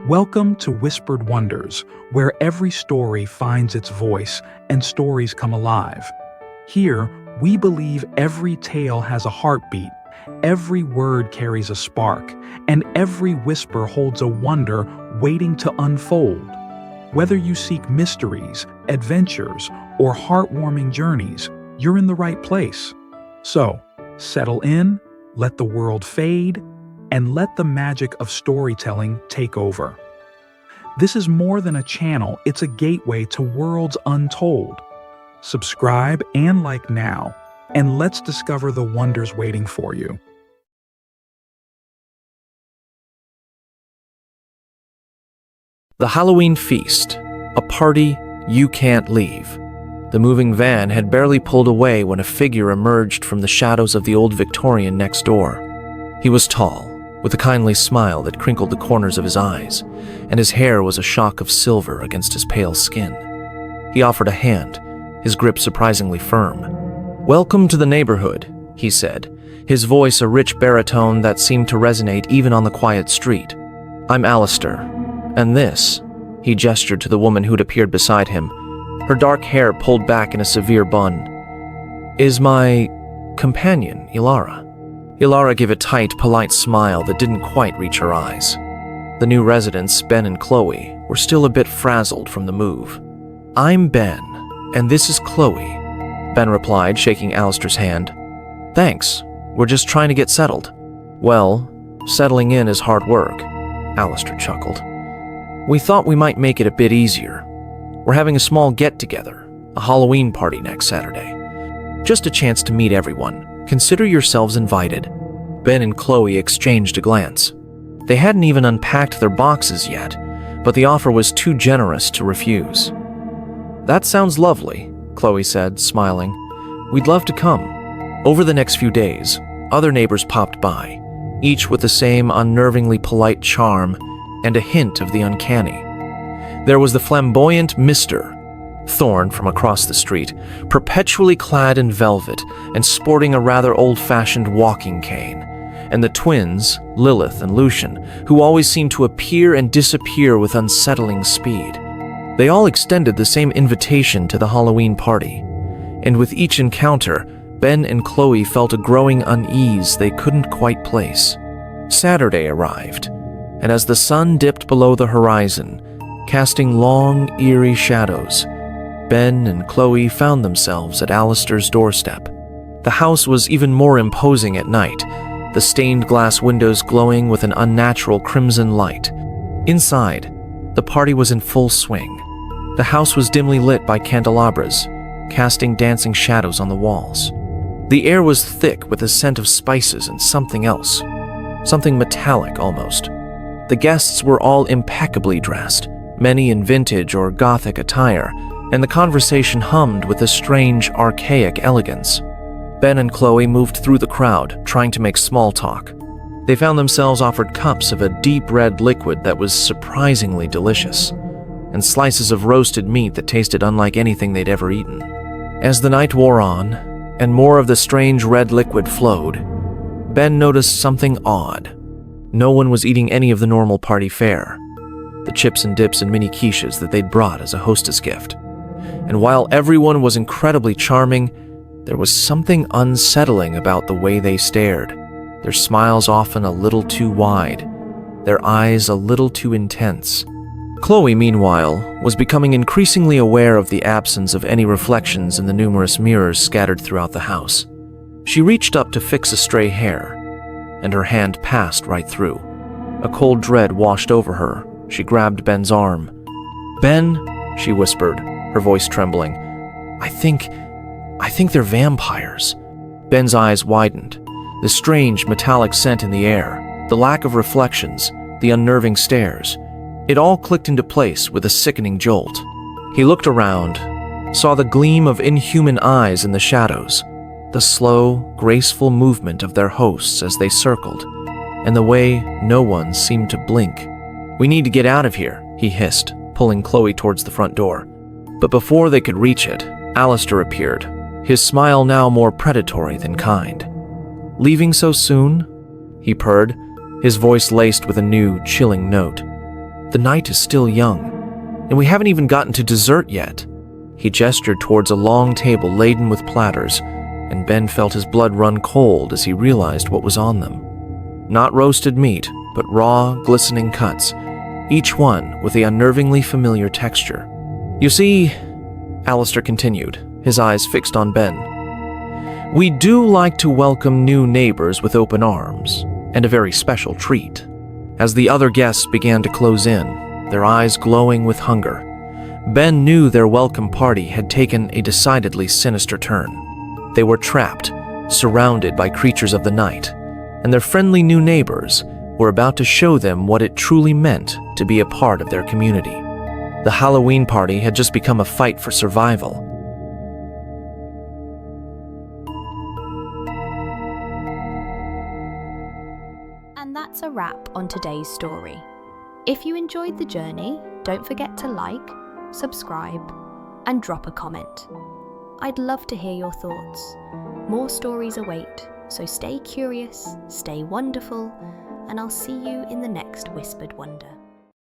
Welcome to Whispered Wonders, where every story finds its voice and stories come alive. Here, we believe every tale has a heartbeat, every word carries a spark, and every whisper holds a wonder waiting to unfold. Whether you seek mysteries, adventures, or heartwarming journeys, you're in the right place. So, settle in, let the world fade, and let the magic of storytelling take over. This is more than a channel, it's a gateway to worlds untold. Subscribe and like now, and let's discover the wonders waiting for you. The Halloween Feast, a party you can't leave. The moving van had barely pulled away when a figure emerged from the shadows of the old Victorian next door. He was tall, with a kindly smile that crinkled the corners of his eyes, and his hair was a shock of silver against his pale skin. He offered a hand, his grip surprisingly firm. "Welcome to the neighborhood," he said, his voice a rich baritone that seemed to resonate even on the quiet street. "I'm Alistair, and this," he gestured to the woman who'd appeared beside him, her dark hair pulled back in a severe bun, "is my companion, Ilara." Ilara gave a tight, polite smile that didn't quite reach her eyes. The new residents, Ben and Chloe, were still a bit frazzled from the move. "I'm Ben, and this is Chloe," Ben replied, shaking Alistair's hand. "Thanks, we're just trying to get settled." "Well, settling in is hard work," Alistair chuckled. "We thought we might make it a bit easier. We're having a small get-together, a Halloween party next Saturday. Just a chance to meet everyone. Consider yourselves invited." Ben and Chloe exchanged a glance. They hadn't even unpacked their boxes yet, but the offer was too generous to refuse. "That sounds lovely," Chloe said, smiling. "We'd love to come." Over the next few days, other neighbors popped by, each with the same unnervingly polite charm and a hint of the uncanny. There was the flamboyant Mr. Thorne from across the street, perpetually clad in velvet and sporting a rather old-fashioned walking cane, and the twins, Lilith and Lucian, who always seemed to appear and disappear with unsettling speed. They all extended the same invitation to the Halloween party, and with each encounter, Ben and Chloe felt a growing unease they couldn't quite place. Saturday arrived, and as the sun dipped below the horizon, casting long, eerie shadows, Ben and Chloe found themselves at Alistair's doorstep. The house was even more imposing at night, the stained glass windows glowing with an unnatural crimson light. Inside, the party was in full swing. The house was dimly lit by candelabras, casting dancing shadows on the walls. The air was thick with a scent of spices and something else, something metallic almost. The guests were all impeccably dressed, many in vintage or Gothic attire, and the conversation hummed with a strange, archaic elegance. Ben and Chloe moved through the crowd, trying to make small talk. They found themselves offered cups of a deep red liquid that was surprisingly delicious, and slices of roasted meat that tasted unlike anything they'd ever eaten. As the night wore on, and more of the strange red liquid flowed, Ben noticed something odd. No one was eating any of the normal party fare, the chips and dips and mini quiches that they'd brought as a hostess gift. And while everyone was incredibly charming, there was something unsettling about the way they stared, their smiles often a little too wide, their eyes a little too intense. Chloe, meanwhile, was becoming increasingly aware of the absence of any reflections in the numerous mirrors scattered throughout the house. She reached up to fix a stray hair, and her hand passed right through. A cold dread washed over her. She grabbed Ben's arm. "Ben," she whispered, her voice trembling, I think they're vampires." Ben's eyes widened. The strange metallic scent in the air, the lack of reflections, the unnerving stares. It all clicked into place with a sickening jolt. He looked around, saw the gleam of inhuman eyes in the shadows, the slow, graceful movement of their hosts as they circled, and the way no one seemed to blink. "We need to get out of here," he hissed, pulling Chloe towards the front door. But before they could reach it, Alistair appeared, his smile now more predatory than kind. "Leaving so soon?" he purred, his voice laced with a new, chilling note. The night is still young, and we haven't even gotten to dessert yet." He gestured towards a long table laden with platters, and Ben felt his blood run cold as he realized what was on them. Not roasted meat, but raw, glistening cuts, each one with the unnervingly familiar texture. "You see," Alistair continued, his eyes fixed on Ben, "we do like to welcome new neighbors with open arms, and a very special treat." As the other guests began to close in, their eyes glowing with hunger, Ben knew their welcome party had taken a decidedly sinister turn. They were trapped, surrounded by creatures of the night, and their friendly new neighbors were about to show them what it truly meant to be a part of their community. The Halloween party had just become a fight for survival. And that's a wrap on today's story. If you enjoyed the journey, don't forget to like, subscribe, and drop a comment. I'd love to hear your thoughts. More stories await, so stay curious, stay wonderful, and I'll see you in the next Whispered Wonder.